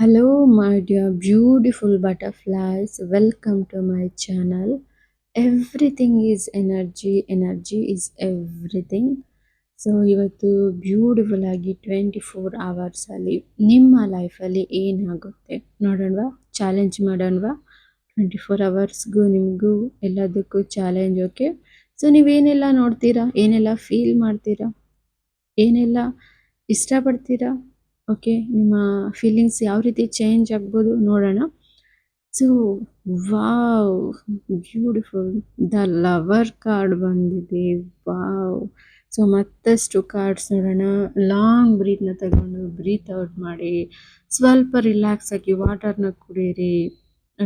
Hello, my dear beautiful butterflies. Welcome to my channel. Everything is energy, energy is everything. So ಇವತ್ತು beautiful ಆಗಿ 24 hours ಅಲ್ಲಿ ನಿಮ್ಮ ಲೈಫಲ್ಲಿ ಏನಾಗುತ್ತೆ ನೋಡೋಣವಾ, ಚಾಲೆಂಜ್ ಮಾಡೋಣವಾ. 24 hours ನಿಮಗೂ ಎಲ್ಲದಕ್ಕೂ ಚಾಲೆಂಜ್. ಓಕೆ, ಸೊ ನೀವೇನೆಲ್ಲ ನೋಡ್ತೀರಾ, ಏನೆಲ್ಲ ಫೀಲ್ ಮಾಡ್ತೀರಾ, ಏನೆಲ್ಲ ಇಷ್ಟಪಡ್ತೀರಾ, ಓಕೆ, ನಿಮ್ಮ ಫೀಲಿಂಗ್ಸ್ ಯಾವ ರೀತಿ ಚೇಂಜ್ ಆಗ್ಬೋದು ನೋಡೋಣ. So wow, beautiful, the lover card ಬಂದಿದೆ. ವಾವ್. ಸೊ ಮತ್ತಷ್ಟು ಕಾರ್ಡ್ಸ್ ನೋಡೋಣ. ಲಾಂಗ್ ಬ್ರೀತ್ನ ತಗೊಂಡು ಬ್ರೀತ್ ಔಟ್ ಮಾಡಿ, ಸ್ವಲ್ಪ ರಿಲ್ಯಾಕ್ಸ್ ಆಗಿ ವಾಟರ್ನ ಕುಡೀರಿ.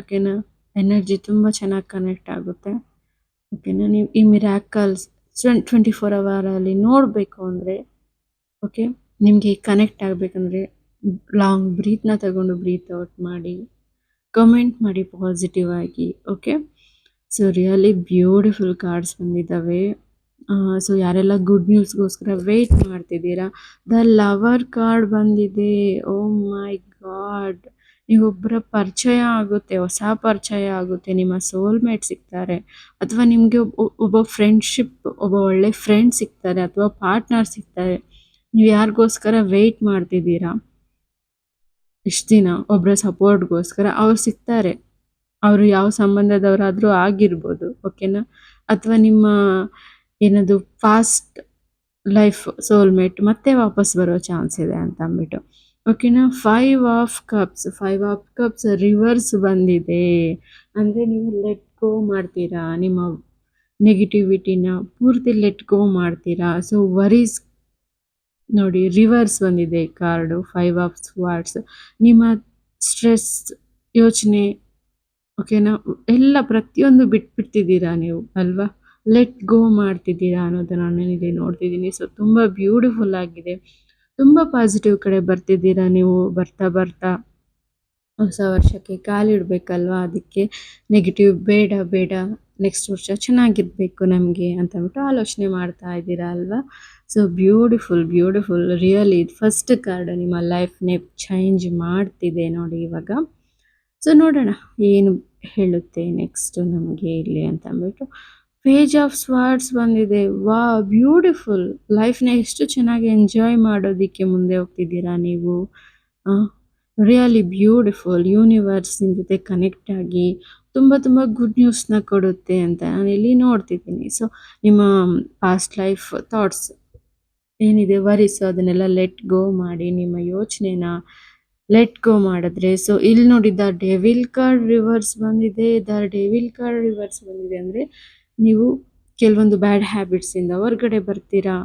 ಓಕೆನಾ, ಎನರ್ಜಿ ತುಂಬ ಚೆನ್ನಾಗಿ ಕನೆಕ್ಟ್ ಆಗುತ್ತೆ. ಓಕೆನಾ, ನೀವು ಈ ಮಿರಾಕಲ್ಸ್ 24 hour ನೋಡಬೇಕು ಅಂದರೆ, ಓಕೆ, ನಿಮಗೆ ಕನೆಕ್ಟ್ ಆಗಬೇಕಂದ್ರೆ ಲಾಂಗ್ ಬ್ರೀತ್ನ ತಗೊಂಡು ಬ್ರೀತ್ ಔಟ್ ಮಾಡಿ, ಕಮೆಂಟ್ ಮಾಡಿ ಪಾಸಿಟಿವ್ ಆಗಿ. Okay, so really beautiful cards ಬಂದಿದ್ದಾವೆ. ಸೊ ಯಾರೆಲ್ಲ ಗುಡ್ ನ್ಯೂಸ್ಗೋಸ್ಕರ ವೆಯ್ಟ್ ಮಾಡ್ತಿದ್ದೀರಾ, ದ ಲವರ್ ಕಾರ್ಡ್ ಬಂದಿದೆ. ಓ ಮೈ ಗಾಡ್, ನೀವೊಬ್ಬರ ಪರಿಚಯ ಆಗುತ್ತೆ, ಹೊಸ ಪರಿಚಯ ಆಗುತ್ತೆ, ನಿಮ್ಮ ಸೋಲ್ಮೇಟ್ ಸಿಗ್ತಾರೆ, ಅಥವಾ ನಿಮಗೆ ಒಬ್ಬ ಫ್ರೆಂಡ್ಶಿಪ್, ಒಬ್ಬ ಒಳ್ಳೆ ಫ್ರೆಂಡ್ ಸಿಗ್ತಾರೆ, ಅಥವಾ ಪಾರ್ಟ್ನರ್ ಸಿಗ್ತಾರೆ. ನೀವು ಯಾರಿಗೋಸ್ಕರ ವೆಯ್ಟ್ ಮಾಡ್ತಿದ್ದೀರಾ ಇಷ್ಟು ದಿನ, ಒಬ್ಬರ ಸಪೋರ್ಟ್ಗೋಸ್ಕರ, ಅವ್ರು ಸಿಗ್ತಾರೆ. ಅವರು ಯಾವ ಸಂಬಂಧದವರಾದರೂ ಆಗಿರ್ಬೋದು. ಓಕೆನಾ, ಅಥವಾ ನಿಮ್ಮ ಏನದು ಫಾಸ್ಟ್ ಲೈಫ್ ಸೋಲ್ಮೇಟ್ ಮತ್ತೆ ವಾಪಸ್ ಬರೋ ಚಾನ್ಸ್ ಇದೆ ಅಂತ ಅಂದ್ಬಿಟ್ಟು. ಓಕೆನಾ, 5 ಆಫ್ ಕಪ್ಸ್ ರಿವರ್ಸ್ ಬಂದಿದೆ. ಅಂದರೆ ನೀವು ಲೆಟ್ ಗೋ ಮಾಡ್ತೀರಾ, ನಿಮ್ಮ ನೆಗೆಟಿವಿಟಿನ ಪೂರ್ತಿ ಲೆಟ್ ಗೋ ಮಾಡ್ತೀರಾ. ಸೊ ವರೀಸ್ ನೋಡಿ, ರಿವರ್ಸ್ ಬಂದಿದೆ ಕಾರ್ಡು. 5 ಆಫ್ ಸ್ವಾರ್ಡ್ಸ್, ನಿಮ್ಮ ಸ್ಟ್ರೆಸ್, ಯೋಚನೆ, ಓಕೆನಾ, ಎಲ್ಲ ಪ್ರತಿಯೊಂದು ಬಿಟ್ಬಿಡ್ತಿದ್ದೀರಾ ನೀವು ಅಲ್ವಾ, ಲೆಟ್ ಗೋ ಮಾಡ್ತಿದ್ದೀರಾ ಅನ್ನೋದನ್ನ ನಾನು ಇಲ್ಲಿ ನೋಡ್ತಿದ್ದೀನಿ. ಸೊ ತುಂಬ ಬ್ಯೂಟಿಫುಲ್ ಆಗಿದೆ, ತುಂಬ ಪಾಸಿಟಿವ್ ಕಡೆ ಬರ್ತಿದ್ದೀರಾ ನೀವು. ಬರ್ತಾ ಬರ್ತಾ ಹೊಸ ವರ್ಷಕ್ಕೆ ಕಾಲಿಡಬೇಕಲ್ವಾ, ಅದಕ್ಕೆ ನೆಗೆಟಿವ್ ಬೇಡ ಬೇಡ, ನೆಕ್ಸ್ಟ್ ವರ್ಷ ಚೆನ್ನಾಗಿರಬೇಕು ನಮಗೆ ಅಂತಂದ್ಬಿಟ್ಟು ಆಲೋಚನೆ ಮಾಡ್ತಾ ಇದ್ದೀರಾ ಅಲ್ವಾ. So beautiful beautiful, really first card ನಿಮ್ಮ ಲೈಫ್ನೇ ಚೇಂಜ್ ಮಾಡ್ತಿದೆ ನೋಡಿ ಇವಾಗ. ಸೊ ನೋಡೋಣ ಏನು ಹೇಳುತ್ತೆ ನೆಕ್ಸ್ಟ್ ನಮಗೆ ಇಲ್ಲಿ ಅಂತ ಅಂದ್ಬಿಟ್ಟು. ಪೇಜ್ ಆಫ್ ಸ್ವಾರ್ಡ್ಸ್ ಬಂದಿದೆ. ವಾ, ಬ್ಯೂಟಿಫುಲ್, ಲೈಫ್ನ ಎಷ್ಟು ಚೆನ್ನಾಗಿ ಎಂಜಾಯ್ ಮಾಡೋದಕ್ಕೆ ಮುಂದೆ ಹೋಗ್ತಿದ್ದೀರಾ ನೀವು. ರಿಯಲಿ ಬ್ಯೂಟಿಫುಲ್, ಯೂನಿವರ್ಸಿನ ಜೊತೆ ಕನೆಕ್ಟ್ ಆಗಿ ತುಂಬ ತುಂಬ ಗುಡ್ ನ್ಯೂಸ್ನ ಕೊಡುತ್ತೆ ಅಂತ ನಾನು ಇಲ್ಲಿ ನೋಡ್ತಿದ್ದೀನಿ. ಸೊ ನಿಮ್ಮ ಪಾಸ್ಟ್ ಲೈಫ್ ಥಾಟ್ಸ್ ಏನಿದೆ, ವರೀಸು, ಅದನ್ನೆಲ್ಲ ಲೆಟ್ ಗೋ ಮಾಡಿ, ನಿಮ್ಮ ಯೋಚನೆನ ಲೆಟ್ ಗೋ ಮಾಡಿದ್ರೆ. ಸೊ ಇಲ್ಲಿ ನೋಡಿ, ದ ಡೆವಿಲ್ ಕಾರ್ಡ್ ರಿವರ್ಸ್ ಬಂದಿದೆ. ಅಂದರೆ ನೀವು ಕೆಲವೊಂದು ಬ್ಯಾಡ್ ಹ್ಯಾಬಿಟ್ಸಿಂದ ಹೊರಗಡೆ ಬರ್ತೀರಾ.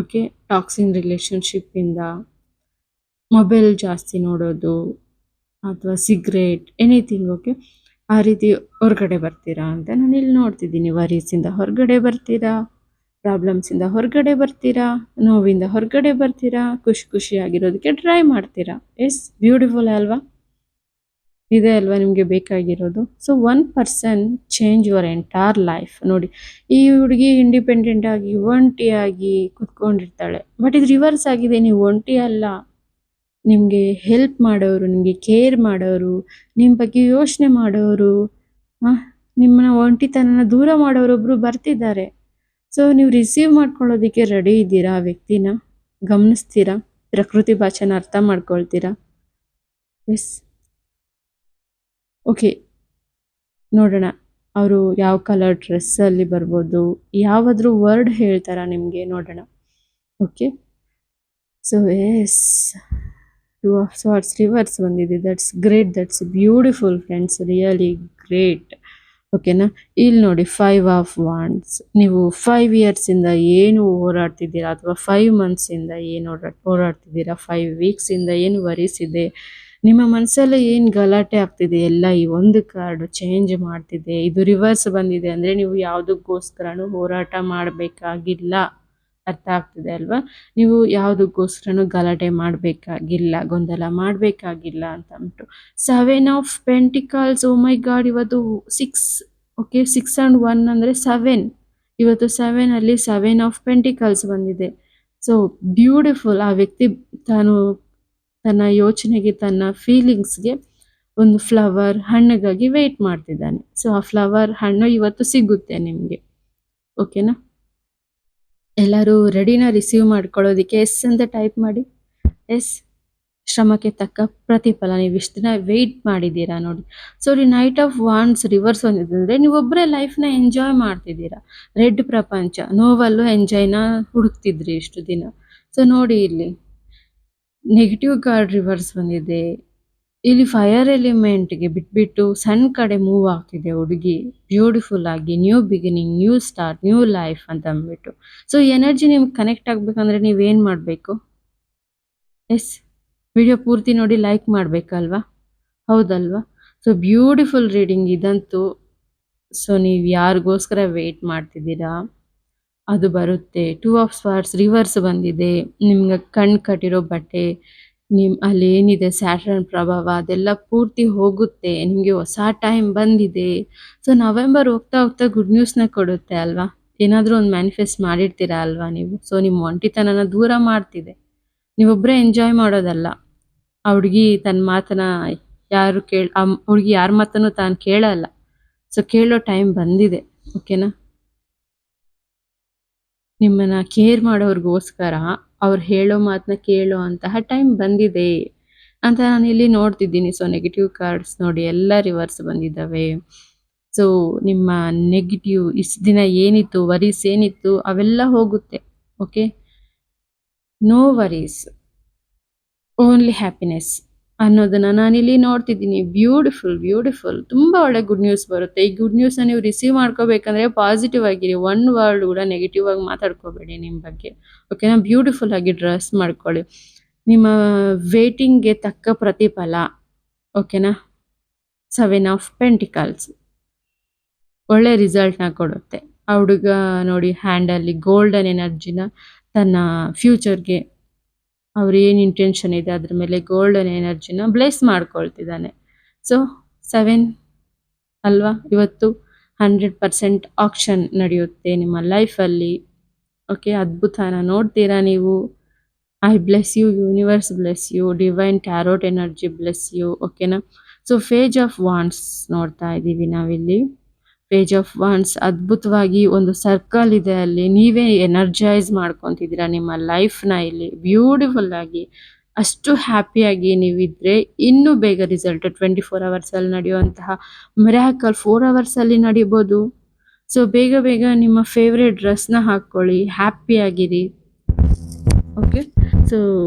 ಓಕೆ, ಟಾಕ್ಸಿನ್ ರಿಲೇಷನ್ಶಿಪ್ಪಿಂದ, ಮೊಬೈಲ್ ಜಾಸ್ತಿ ನೋಡೋದು, ಅಥವಾ ಸಿಗ್ರೇಟ್, ಎನಿಥಿಂಗ್. ಓಕೆ, ಆ ರೀತಿ ಹೊರಗಡೆ ಬರ್ತೀರಾ ಅಂತ ನಾನು ಇಲ್ಲಿ ನೋಡ್ತಿದ್ದೀನಿ. ವರೀಸಿಂದ ಹೊರಗಡೆ ಬರ್ತೀರಾ, ಪ್ರಾಬ್ಲಮ್ಸಿಂದ ಹೊರಗಡೆ ಬರ್ತೀರಾ, ನೋವಿಂದ ಹೊರಗಡೆ ಬರ್ತೀರಾ, ಖುಷಿಯಾಗಿರೋದಕ್ಕೆ ಟ್ರೈ ಮಾಡ್ತೀರಾ. ಎಸ್, ಬ್ಯೂಟಿಫುಲ್ ಅಲ್ವಾ, ಇದೆ ಅಲ್ವಾ ನಿಮಗೆ ಬೇಕಾಗಿರೋದು. So 1% change your entire life. ನೋಡಿ, ಈ ಹುಡುಗಿ ಇಂಡಿಪೆಂಡೆಂಟ್ ಆಗಿ ಒಂಟಿಯಾಗಿ ಕುತ್ಕೊಂಡಿರ್ತಾಳೆ, ಬಟ್ ಇದು ರಿವರ್ಸ್ ಆಗಿದೆ. ನೀವು ಒಂಟಿ ಅಲ್ಲ, ನಿಮಗೆ ಹೆಲ್ಪ್ ಮಾಡೋರು, ನಿಮಗೆ ಕೇರ್ ಮಾಡೋರು, ನಿಮ್ಮ ಬಗ್ಗೆ ಯೋಚನೆ ಮಾಡೋರು, ನಿಮ್ಮನ್ನ ಒಂಟಿತನನ ದೂರ ಮಾಡೋರೊಬ್ಬರು ಬರ್ತಿದ್ದಾರೆ. ಸೊ ನೀವು ರಿಸೀವ್ ಮಾಡ್ಕೊಳ್ಳೋದಕ್ಕೆ ರೆಡಿ ಇದ್ದೀರಾ, ಆ ವ್ಯಕ್ತಿನ ಗಮನಿಸ್ತೀರಾ, ಪ್ರಕೃತಿ ಭಾಷೆನ ಅರ್ಥ ಮಾಡ್ಕೊಳ್ತೀರಾ. ಎಸ್, ಓಕೆ, ನೋಡೋಣ ಅವರು ಯಾವ ಕಲರ್ ಡ್ರೆಸ್ಸಲ್ಲಿ ಬರ್ಬೋದು, ಯಾವುದಾದ್ರೂ ವರ್ಡ್ ಹೇಳ್ತಾರಾ ನಿಮಗೆ, ನೋಡೋಣ. Okay, so yes, 2 of swords reverse ಬಂದಿದೆ. That's great, that's beautiful friends, really great. ಓಕೆನಾ, ಇಲ್ಲಿ ನೋಡಿ 5 ಆಫ್ ವಾಂಡ್ಸ್. ನೀವು 5 ಇಯರ್ಸಿಂದ ಏನು ಹೋರಾಡ್ತಿದ್ದೀರಾ, ಅಥವಾ 5 ಮಂತ್ಸಿಂದ ಏನು ಹೋರಾಡ್ತಿದ್ದೀರಾ, 5 ವೀಕ್ಸಿಂದ ಏನು ವರಿಸಿದೆ, ನಿಮ್ಮ ಮನಸ್ಸಲ್ಲಿ ಏನು ಗಲಾಟೆ ಆಗ್ತಿದೆ, ಎಲ್ಲ ಈ ಒಂದು ಕಾರ್ಡು ಚೇಂಜ್ ಮಾಡ್ತಿದೆ. ಇದು ರಿವರ್ಸ್ ಬಂದಿದೆ ಅಂದರೆ ನೀವು ಯಾವುದಕ್ಕೋಸ್ಕರನೂ ಹೋರಾಟ ಮಾಡಬೇಕಾಗಿಲ್ಲ. ಅರ್ಥ ಆಗ್ತಿದೆ ಅಲ್ವಾ, ನೀವು ಯಾವುದಕ್ಕೋಸ್ಕರನೂ ಗಲಾಟೆ ಮಾಡಬೇಕಾಗಿಲ್ಲ, ಗೊಂದಲ ಮಾಡಬೇಕಾಗಿಲ್ಲ ಅಂತ ಅಂದ್ಬಿಟ್ಟು. 7 of pentacles. Oh my god, ಇವತ್ತು 6. ಓಕೆ, 6 and 1 ಅಂದರೆ 7. ಇವತ್ತು 7ಅಲ್ಲಿ 7 ಆಫ್ ಪೆಂಟಿಕಲ್ಸ್ ಬಂದಿದೆ. ಸೊ ಬ್ಯೂಟಿಫುಲ್, ಆ ವ್ಯಕ್ತಿ ತಾನು ತನ್ನ ಯೋಚನೆಗೆ, ತನ್ನ ಫೀಲಿಂಗ್ಸ್‌ಗೆ ಒಂದು ಫ್ಲವರ್, ಹಣ್ಣಿಗಾಗಿ ವೇಟ್ ಮಾಡ್ತಿದ್ದಾನೆ. ಸೊ ಆ ಫ್ಲವರ್, ಹಣ್ಣು ಇವತ್ತು ಸಿಗುತ್ತೆ ನಿಮ್ಗೆ. ಓಕೆನಾ? ಎಲ್ಲರೂ ರೆಡಿನಾ ರಿಸೀವ್ ಮಾಡ್ಕೊಳ್ಳೋದಕ್ಕೆ? ಎಸ್ ಅಂತ ಟೈಪ್ ಮಾಡಿ. ಎಸ್. ಶ್ರಮಕ್ಕೆ ತಕ್ಕ ಪ್ರತಿಫಲ. ನೀವು ಇಷ್ಟು ದಿನ ವೆಯ್ಟ್ ಮಾಡಿದ್ದೀರಾ ನೋಡಿ. So knight of wands reverse ಬಂದಿದ್ದಂದ್ರೆ ನೀವೊಬ್ಬರೇ ಲೈಫ್‌ನ ಎಂಜಾಯ್ ಮಾಡ್ತಿದ್ದೀರಾ. ರೆಡ್ ಪ್ರಪಂಚ, ನೋವಲ್ಲೂ ಎಂಜಾಯ್‌ನ ಹುಡುಕ್ತಿದ್ರಿ ಇಷ್ಟು ದಿನ. ಸೊ ನೋಡಿ ಇಲ್ಲಿ ನೆಗೆಟಿವ್ ಕಾರ್ಡ್ ರಿವರ್ಸ್ ಬಂದಿದೆ. ಇಲ್ಲಿ ಫೈರ್ ಎಲಿಮೆಂಟ್‌ಗೆ ಬಿಟ್ಬಿಟ್ಟು ಸನ್ ಕಡೆ ಮೂವ್ ಆಗ್ತಿದೆ ಹುಡುಗಿ. ಬ್ಯೂಟಿಫುಲ್ ಆಗಿ new beginning, new start, new life ಅಂತ ಅಂದ್ಬಿಟ್ಟು. ಸೊ ಈ ಎನರ್ಜಿ ನಿಮ್ಗೆ ಕನೆಕ್ಟ್ ಆಗ್ಬೇಕಂದ್ರೆ ನೀವೇನ್ ಮಾಡ್ಬೇಕು? ಎಸ್. ವಿಡಿಯೋ ಪೂರ್ತಿ ನೋಡಿ ಲೈಕ್ ಮಾಡ್ಬೇಕಲ್ವಾ? ಹೌದಲ್ವಾ? ಸೊ ಬ್ಯೂಟಿಫುಲ್ ರೀಡಿಂಗ್ ಇದಂತೂ. ಸೊ ನೀವು ಯಾರಿಗೋಸ್ಕರ ವೇಟ್ ಮಾಡ್ತಿದ್ದೀರಾ ಅದು ಬರುತ್ತೆ. 2 ಆಫ್ ಸ್ವಾರ್ಡ್ಸ್ ರಿವರ್ಸ್ ಬಂದಿದೆ. ನಿಮ್ಗೆ ಕಣ್ ಕಟ್ಟಿರೋ ಬಟ್ಟೆ, ಅಲ್ಲಿ ಏನಿದೆ ಸ್ಯಾಟರ್ನ್ ಪ್ರಭಾವ ಅದೆಲ್ಲ ಪೂರ್ತಿ ಹೋಗುತ್ತೆ. ನಿಮಗೆ ಹೊಸ ಟೈಮ್ ಬಂದಿದೆ. ಸೊ ನವೆಂಬರ್ ಹೋಗ್ತಾ ಹೋಗ್ತಾ ಗುಡ್ ನ್ಯೂಸ್‌ನ ಕೊಡುತ್ತೆ ಅಲ್ವಾ? ಏನಾದರೂ ಒಂದು ಮ್ಯಾನಿಫೆಸ್ಟ್ ಮಾಡಿರ್ತೀರಾ ಅಲ್ವಾ ನೀವು? ಸೊ ನಿಮ್ಮ ಒಂಟಿತನನ ದೂರ ಮಾಡ್ತಿದೆ. ನೀವೊಬ್ಬರೇ ಎಂಜಾಯ್ ಮಾಡೋದಲ್ಲ. ಆ ಹುಡುಗಿ ತನ್ನ ಮಾತನ್ನ ಯಾರು ಆ ಹುಡುಗಿ ಯಾರ ಮಾತನ್ನು ತಾನು ಕೇಳಲ್ಲ. ಸೊ ಕೇಳೋ ಟೈಮ್ ಬಂದಿದೆ. ಓಕೆನಾ? ನಿಮ್ಮನ್ನ ಕೇರ್ ಮಾಡೋರ್ಗೋಸ್ಕರ ಅವ್ರು ಹೇಳೋ ಮಾತನ್ನ ಕೇಳೋ ಅಂತಹ ಟೈಮ್ ಬಂದಿದೆ ಅಂತ ನಾನಿಲ್ಲಿ ನೋಡ್ತಿದ್ದೀನಿ. ಸೊ ನೆಗೆಟಿವ್ ಕಾರ್ಡ್ಸ್ ನೋಡಿ ಎಲ್ಲ ರಿವರ್ಸ್ ಬಂದಿದ್ದಾವೆ. ಸೊ ನಿಮ್ಮ ನೆಗೆಟಿವ್ ಇಷ್ಟು ದಿನ ಏನಿತ್ತು, ವರೀಸ್ ಏನಿತ್ತು ಅವೆಲ್ಲ ಹೋಗುತ್ತೆ. Okay, no worries, only happiness ಅನ್ನೋದನ್ನ ನಾನಿಲ್ಲಿ ನೋಡ್ತಿದ್ದೀನಿ. Beautiful beautiful. ತುಂಬಾ ಒಳ್ಳೆ ಗುಡ್ ನ್ಯೂಸ್ ಬರುತ್ತೆ. ಈ ಗುಡ್ ನ್ಯೂಸ್ನ ನೀವು ರಿಸೀವ್ ಮಾಡ್ಕೋಬೇಕಂದ್ರೆ ಪಾಸಿಟಿವ್ ಆಗಿರಿ. ಒನ್ ವರ್ಡ್ ಕೂಡ ನೆಗೆಟಿವ್ ಆಗಿ ಮಾತಾಡ್ಕೋಬೇಡಿ ನಿಮ್ಮ ಬಗ್ಗೆ. ಓಕೆನಾ? ಬ್ಯೂಟಿಫುಲ್ ಆಗಿ ಡ್ರೆಸ್ ಮಾಡ್ಕೊಳ್ಳಿ. ನಿಮ್ಮ ವೇಟಿಂಗ್ಗೆ ತಕ್ಕ ಪ್ರತಿಫಲ. ಓಕೆನಾ? 7 ಆಫ್ ಪೆಂಟಿಕಲ್ಸ್ ಒಳ್ಳೆ ರಿಸಲ್ಟ್ನ ಕೊಡುತ್ತೆ. ಆ ಹುಡುಗ ನೋಡಿ ಹ್ಯಾಂಡಲ್ಲಿ ಗೋಲ್ಡನ್ ಎನರ್ಜಿನ ತನ್ನ ಫ್ಯೂಚರ್ಗೆ ಅವ್ರು ಏನು ಇಂಟೆನ್ಷನ್ ಇದೆ ಅದ್ರ ಮೇಲೆ ಗೋಲ್ಡನ್ ಎನರ್ಜಿನ ಬ್ಲೆಸ್ ಮಾಡ್ಕೊಳ್ತಿದ್ದಾನೆ. ಸೊ 7 ಅಲ್ವಾ? ಇವತ್ತು 100% ಆಕ್ಷನ್ ನಡೆಯುತ್ತೆ ನಿಮ್ಮ ಲೈಫಲ್ಲಿ. ಓಕೆ, ಅದ್ಭುತನ ನೋಡ್ತೀರಾ ನೀವು. I bless you, universe bless you, divine tarot energy bless you. ಓಕೆನಾ? ಸೊ ಪೇಜ್ ಆಫ್ ವಾಂಡ್ಸ್ ನೋಡ್ತಾ ಇದ್ದೀವಿ ನಾವಿಲ್ಲಿ. ಪೇಜ್ ಆಫ್ ವಾಂಡ್ಸ್ ಅದ್ಭುತವಾಗಿ ಒಂದು ಸರ್ಕಲ್ ಇದೆ, ಅಲ್ಲಿ ನೀವೇ ಎನರ್ಜೈಸ್ ಮಾಡ್ಕೊತಿದ್ದೀರಾ ನಿಮ್ಮ ಲೈಫ್ನ. ಇಲ್ಲಿ ಬ್ಯೂಟಿಫುಲ್ ಆಗಿ ಅಷ್ಟು ಹ್ಯಾಪಿಯಾಗಿ ನೀವಿದ್ರೆ ಇನ್ನೂ ಬೇಗ ರಿಸಲ್ಟ್ 24 ಅವರ್ಸಲ್ಲಿ ನಡೆಯುವಂತಹ ಮಿರಾಕಲ್ 4 ಅವರ್ಸಲ್ಲಿ ನಡೀಬೋದು. ಸೊ ಬೇಗ ಬೇಗ ನಿಮ್ಮ ಫೇವ್ರೇಟ್ ಡ್ರೆಸ್ನ ಹಾಕ್ಕೊಳ್ಳಿ, ಹ್ಯಾಪಿಯಾಗಿರಿ. ಓಕೆ, ಸೊ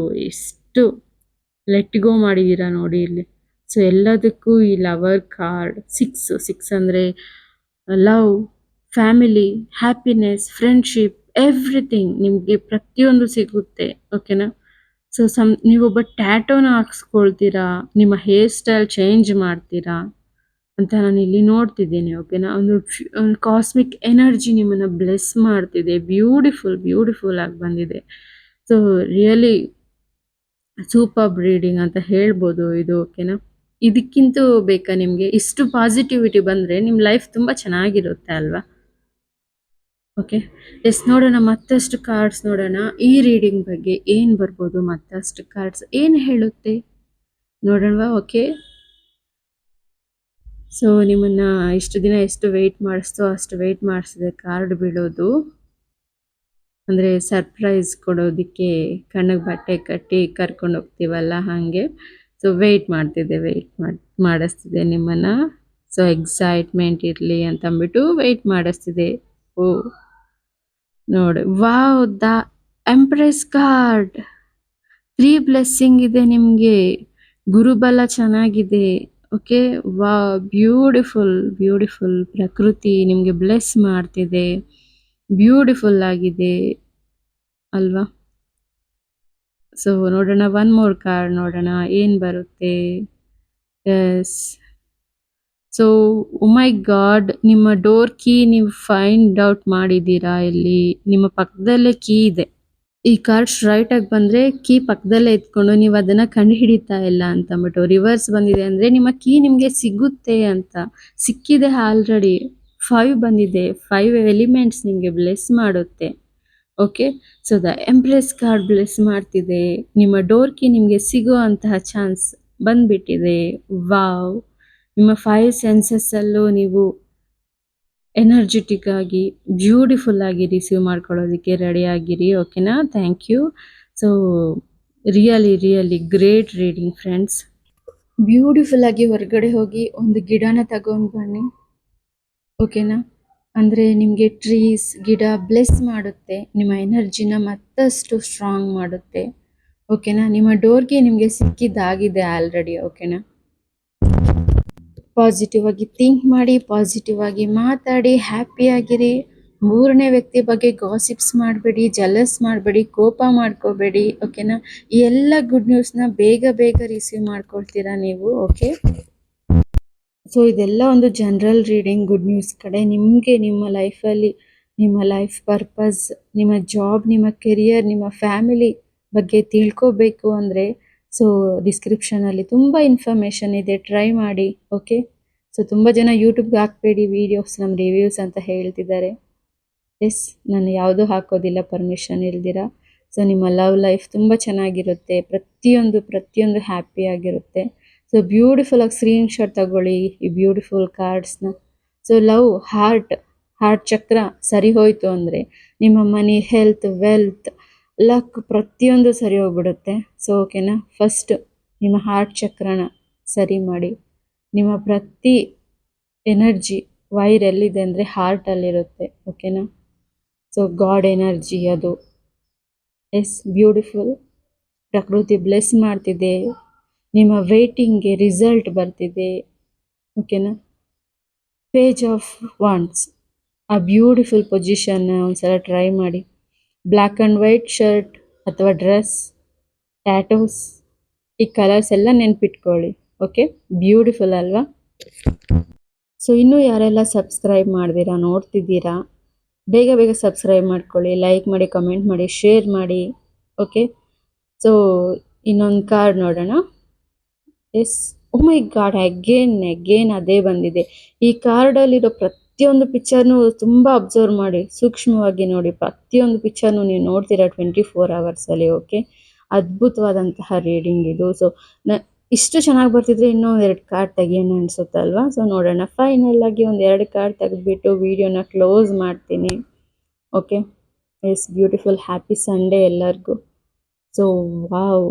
ಎಷ್ಟು ಲೆಟ್ ಗೋ ಮಾಡಿದ್ದೀರಾ ನೋಡಿ ಇಲ್ಲಿ. ಸೊ ಎಲ್ಲದಕ್ಕೂ ಈ ಲವರ್ ಕಾರ್ಡ್ 6 ಅಂದರೆ love, family, happiness, friendship, everything ನಿಮಗೆ ಪ್ರತಿಯೊಂದು ಸಿಗುತ್ತೆ. ಓಕೆನಾ? ಸೊ ನೀವೊಬ್ಬ ಟ್ಯಾಟೋನ ಹಾಕ್ಸ್ಕೊಳ್ತೀರಾ, ನಿಮ್ಮ ಹೇರ್ ಸ್ಟೈಲ್ ಚೇಂಜ್ ಮಾಡ್ತೀರಾ ಅಂತ ನಾನು ಇಲ್ಲಿ ನೋಡ್ತಿದ್ದೀನಿ. ಓಕೆನಾ? ಒಂದು ಕಾಸ್ಮಿಕ್ ಎನರ್ಜಿ ನಿಮ್ಮನ್ನು ಬ್ಲೆಸ್ ಮಾಡ್ತಿದೆ. ಬ್ಯೂಟಿಫುಲ್ ಬ್ಯೂಟಿಫುಲ್ ಆಗಿ ಬಂದಿದೆ. ಸೊ ರಿಯಲಿ ಸೂಪರ್ ರೀಡಿಂಗ್ ಅಂತ ಹೇಳ್ಬೋದು ಇದು. ಓಕೆನಾ? ಇದಕ್ಕಿಂತ ಬೇಕಾ ನಿಮಗೆ? ಇಷ್ಟು ಪಾಸಿಟಿವಿಟಿ ಬಂದರೆ ನಿಮ್ಮ ಲೈಫ್ ತುಂಬ ಚೆನ್ನಾಗಿರುತ್ತೆ ಅಲ್ವಾ? Okay, yes. ನೋಡೋಣ ಮತ್ತಷ್ಟು ಕಾರ್ಡ್ಸ್ ನೋಡೋಣ. ಈ ರೀಡಿಂಗ್ ಬಗ್ಗೆ ಏನು ಬರ್ಬೋದು, ಮತ್ತಷ್ಟು ಕಾರ್ಡ್ಸ್ ಏನು ಹೇಳುತ್ತೆ ನೋಡೋಣವಾ? ಓಕೆ, ಸೊ ನಿಮ್ಮನ್ನ ಇಷ್ಟು ದಿನ ಎಷ್ಟು ವೆಯ್ಟ್ ಮಾಡಿಸ್ತೋ ಅಷ್ಟು ವೆಯ್ಟ್ ಮಾಡಿಸಿದೆ ಕಾರ್ಡ್ ಬೀಳೋದು. ಅಂದರೆ ಸರ್ಪ್ರೈಸ್ ಕೊಡೋದಕ್ಕೆ ಕಣ್ಣಿಗೆ ಬಟ್ಟೆ ಕಟ್ಟಿ ಕರ್ಕೊಂಡು ಹೋಗ್ತೀವಲ್ಲ ಹಾಗೆ. ಸೊ ವೆಯ್ಟ್ ಮಾಡ್ತಿದ್ದೆ, ಮಾಡಿಸ್ತಿದ್ದೆ ನಿಮ್ಮನ್ನು. ಸೊ ಎಕ್ಸೈಟ್ಮೆಂಟ್ ಇರಲಿ ಅಂತ ಅಂದ್ಬಿಟ್ಟು ವೆಯ್ಟ್ ಮಾಡಿಸ್ತಿದ್ದೆ. ಓ ನೋಡಿ, wow, the empress card. 3 blessing ಇದೆ ನಿಮಗೆ. ಗುರುಬಲ ಚೆನ್ನಾಗಿದೆ. Okay, wow, beautiful beautiful. ಪ್ರಕೃತಿ ನಿಮಗೆ ಬ್ಲೆಸ್ ಮಾಡ್ತಿದೆ. ಬ್ಯೂಟಿಫುಲ್ ಆಗಿದೆ ಅಲ್ವಾ? ಸೊ ನೋಡೋಣ, ಒನ್ ಮೋರ್ ಕಾರ್ಡ್ ನೋಡೋಣ ಏನು ಬರುತ್ತೆ. ಎಸ್. ಸೊ ಮೈ ಗಾಡ್, ನಿಮ್ಮ ಡೋರ್ ಕೀ ನೀವು ಫೈಂಡ್ ಔಟ್ ಮಾಡಿದ್ದೀರಾ. ಇಲ್ಲಿ ನಿಮ್ಮ ಪಕ್ಕದಲ್ಲೇ ಕೀ ಇದೆ. ಈ ಕಾರ್ಡ್ ಸ್ಟ್ರೈಟ್ ಆಗಿ ಬಂದರೆ ಕೀ ಪಕ್ಕದಲ್ಲೇ ಎತ್ಕೊಂಡು ನೀವು ಅದನ್ನು ಕಂಡು ಹಿಡಿತಾ ಇಲ್ಲ ಅಂತ ಅಂದ್ಬಿಟ್ಟು. ರಿವರ್ಸ್ ಬಂದಿದೆ ಅಂದರೆ ನಿಮ್ಮ ಕೀ ನಿಮಗೆ ಸಿಗುತ್ತೆ ಅಂತ. ಸಿಕ್ಕಿದೆ ಆಲ್ರೆಡಿ. 5 ಬಂದಿದೆ. 5 ಎಲಿಮೆಂಟ್ಸ್ ನಿಮಗೆ ಬ್ಲೆಸ್ ಮಾಡುತ್ತೆ. Okay. So the empress card bless ಮಾಡ್ತಿದೆ. ನಿಮ್ಮ ಡೋರ್ ಕೀ ನಿಮಗೆ ಸಿಗೋ ಅಂತಹ ಚಾನ್ಸ್ ಬಂದ್ಬಿಟ್ಟಿದೆ. ವಾವ್! ನಿಮ್ಮ 5 ಸೆನ್ಸಸ್ ಅಲ್ಲೂ ನೀವು ಎನರ್ಜೆಟಿಕ್ ಆಗಿ ಬ್ಯೂಟಿಫುಲ್ ಆಗಿ ರಿಸೀವ್ ಮಾಡ್ಕೊಳ್ಳೋದಕ್ಕೆ ರೆಡಿ ಆಗಿರಿ. ಓಕೆನಾ? Thank you. So really great reading friends. Beautiful ಆಗಿ ಹೊರಗಡೆ ಹೋಗಿ ಒಂದು ಗಿಡನ ತಗೊಂಡು ಬನ್ನಿ. ಓಕೆನಾ? ಅಂದರೆ ನಿಮಗೆ ಟ್ರೀಸ್, ಗಿಡ ಬ್ಲೆಸ್ ಮಾಡುತ್ತೆ. ನಿಮ್ಮ ಎನರ್ಜಿನ ಮತ್ತಷ್ಟು ಸ್ಟ್ರಾಂಗ್ ಮಾಡುತ್ತೆ. ಓಕೆನಾ? ನಿಮ್ಮ ಡೋರ್ಗೆ ನಿಮಗೆ ಸಿಕ್ಕಿದ್ದಾಗಿದೆ ಆಲ್ರೆಡಿ. ಓಕೆನಾ? ಪಾಸಿಟಿವ್ ಆಗಿ ಥಿಂಕ್ ಮಾಡಿ, ಪಾಸಿಟಿವ್ ಆಗಿ ಮಾತಾಡಿ, ಹ್ಯಾಪಿಯಾಗಿರಿ. ಮೂರನೇ ವ್ಯಕ್ತಿ ಬಗ್ಗೆ ಗಾಸಿಪ್ಸ್ ಮಾಡಬೇಡಿ, ಜಲಸ್ ಮಾಡಬೇಡಿ, ಕೋಪ ಮಾಡ್ಕೋಬೇಡಿ. ಓಕೆನಾ? ಈ ಎಲ್ಲ ಗುಡ್ ನ್ಯೂಸ್ನ ಬೇಗ ರಿಸೀವ್ ಮಾಡ್ಕೊಳ್ತೀರಾ ನೀವು. ಓಕೆ. ಸೊ ಇದೆಲ್ಲ ಒಂದು ಜನರಲ್ ರೀಡಿಂಗ್ ಗುಡ್ ನ್ಯೂಸ್ ಕಡೆ. ನಿಮಗೆ ನಿಮ್ಮ ಲೈಫಲ್ಲಿ ನಿಮ್ಮ ಲೈಫ್ ಪರ್ಪಸ್, ನಿಮ್ಮ ಜಾಬ್, ನಿಮ್ಮ ಕೆರಿಯರ್, ನಿಮ್ಮ ಫ್ಯಾಮಿಲಿ ಬಗ್ಗೆ ತಿಳ್ಕೋಬೇಕು ಅಂದರೆ ಸೊ ಡಿಸ್ಕ್ರಿಪ್ಷನಲ್ಲಿ ತುಂಬ ಇನ್ಫಾರ್ಮೇಷನ್ ಇದೆ, ಟ್ರೈ ಮಾಡಿ. ಓಕೆ. ಸೊ ತುಂಬ ಜನ ಯೂಟ್ಯೂಬ್ಗೆ ಹಾಕಬೇಡಿ ವೀಡಿಯೋಸ್, ನಮ್ಮ ರಿವ್ಯೂಸ್ ಅಂತ ಹೇಳ್ತಿದ್ದಾರೆ. ಎಸ್, ನಾನು ಯಾವುದೂ ಹಾಕೋದಿಲ್ಲ ಪರ್ಮಿಷನ್ ಇಲ್ದಿರ. ಸೊ ನಿಮ್ಮ ಲವ್ ಲೈಫ್ ತುಂಬ ಚೆನ್ನಾಗಿರುತ್ತೆ, ಪ್ರತಿಯೊಂದು ಹ್ಯಾಪಿಯಾಗಿರುತ್ತೆ. ಸೊ ಬ್ಯೂಟಿಫುಲ್ ಆಗಿ ಸ್ಕ್ರೀನ್ ಶಾಟ್ ತಗೊಳ್ಳಿ ಈ ಬ್ಯೂಟಿಫುಲ್ ಕಾರ್ಡ್ಸ್ನ. ಸೊ ಲವ್, ಹಾರ್ಟ್ ಚಕ್ರ ಸರಿ ಹೋಯಿತು ಅಂದರೆ ನಿಮ್ಮ ಮನಿ, ಹೆಲ್ತ್, ವೆಲ್ತ್, ಲಕ್ ಪ್ರತಿಯೊಂದು ಸರಿ ಹೋಗ್ಬಿಡುತ್ತೆ. ಸೊ ಓಕೆನಾ? ಫಸ್ಟ್ ನಿಮ್ಮ ಹಾರ್ಟ್ ಚಕ್ರನ ಸರಿ ಮಾಡಿ. ನಿಮ್ಮ ಪ್ರತಿ ಎನರ್ಜಿ ವೈರ್ ಎಲ್ಲಿದೆ ಅಂದರೆ ಹಾರ್ಟಲ್ಲಿರುತ್ತೆ. ಓಕೆನಾ? ಸೊ ಗಾಡ್ ಎನರ್ಜಿ ಅದು. Yes, beautiful. ಪ್ರಕೃತಿ ಬ್ಲೆಸ್ ಮಾಡ್ತಿದೆ. ನಿಮ್ಮ ವೇಟಿಂಗ್ಗೆ ರಿಸಲ್ಟ್ ಬರ್ತಿದೆ. ಓಕೆನಾ? ಪೇಜ್ ಆಫ್ ವಾಂಡ್ಸ್, ಆ ಬ್ಯೂಟಿಫುಲ್ ಪೊಸಿಷನ್ನ ಒಂದ್ಸಲ ಟ್ರೈ ಮಾಡಿ. ಬ್ಲ್ಯಾಕ್ ಆ್ಯಂಡ್ ವೈಟ್ ಶರ್ಟ್ ಅಥವಾ ಡ್ರೆಸ್, ಟ್ಯಾಟೋಸ್, ಈ ಕಲರ್ಸ್ ಎಲ್ಲ ನೆನ್ಪಿಟ್ಕೊಳ್ಳಿ. ಓಕೆ, ಬ್ಯೂಟಿಫುಲ್ ಅಲ್ವಾ? ಸೊ ಇನ್ನೂ ಯಾರೆಲ್ಲ ಸಬ್ಸ್ಕ್ರೈಬ್ ಮಾಡ್ದಿರಾ ನೋಡ್ತಿದ್ದೀರಾ, ಬೇಗ ಸಬ್ಸ್ಕ್ರೈಬ್ ಮಾಡ್ಕೊಳ್ಳಿ, ಲೈಕ್ ಮಾಡಿ, ಕಮೆಂಟ್ ಮಾಡಿ, ಶೇರ್ ಮಾಡಿ. ಓಕೆ. ಸೊ ಇನ್ನೊಂದು ಕಾರ್ಡ್ ನೋಡೋಣ. S, O my god, again ಅದೇ ಬಂದಿದೆ. ಈ ಕಾರ್ಡಲ್ಲಿರೋ ಪ್ರತಿಯೊಂದು ಪಿಕ್ಚರ್ನು ತುಂಬ ಅಬ್ಸರ್ವ್ ಮಾಡಿ, ಸೂಕ್ಷ್ಮವಾಗಿ ನೋಡಿ. ಪ್ರತಿಯೊಂದು ಪಿಕ್ಚರ್ನು ನೀವು ನೋಡ್ತೀರಾ 24 ಅವರ್ಸಲ್ಲಿ. ಓಕೆ, ಅದ್ಭುತವಾದಂತಹ ರೀಡಿಂಗ್ ಇದು. ಸೊ ಇಷ್ಟು ಚೆನ್ನಾಗಿ ಬರ್ತಿದ್ರೆ ಇನ್ನೂ 2 ಕಾರ್ಡ್ ತೆಗಿಯೋಣ ಅನಿಸುತ್ತಲ್ವಾ? ಸೊ ನೋಡೋಣ. ಫೈನಲ್ ಆಗಿ ಒಂದು 2 ಕಾರ್ಡ್ ತೆಗೆದ್ಬಿಟ್ಟು ವಿಡಿಯೋನ ಕ್ಲೋಸ್ ಮಾಡ್ತೀನಿ. Okay. Yes, beautiful happy Sunday ಎಲ್ಲರಿಗೂ. So wow,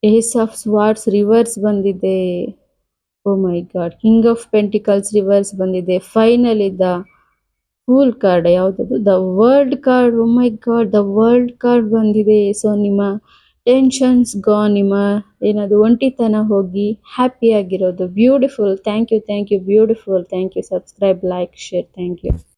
ace of swords reverse ಬಂದಿದೆ. Oh my God, king of pentacles reverse ಬಂದಿದೆ. ಫೈನಲಿ ದ ಫೂಲ್ ಕಾರ್ಡ್, ಯಾವುದದು? The world card. Oh my God, the world card ಬಂದಿದೆ. So ನಿಮ್ಮ tensions gone, ನಿಮ್ಮ ಏನದು ಒಂಟಿತನ ಹೋಗಿ ಹ್ಯಾಪಿಯಾಗಿರೋದು. Beautiful. Thank you beautiful. Thank you. Subscribe, like, share. Thank you.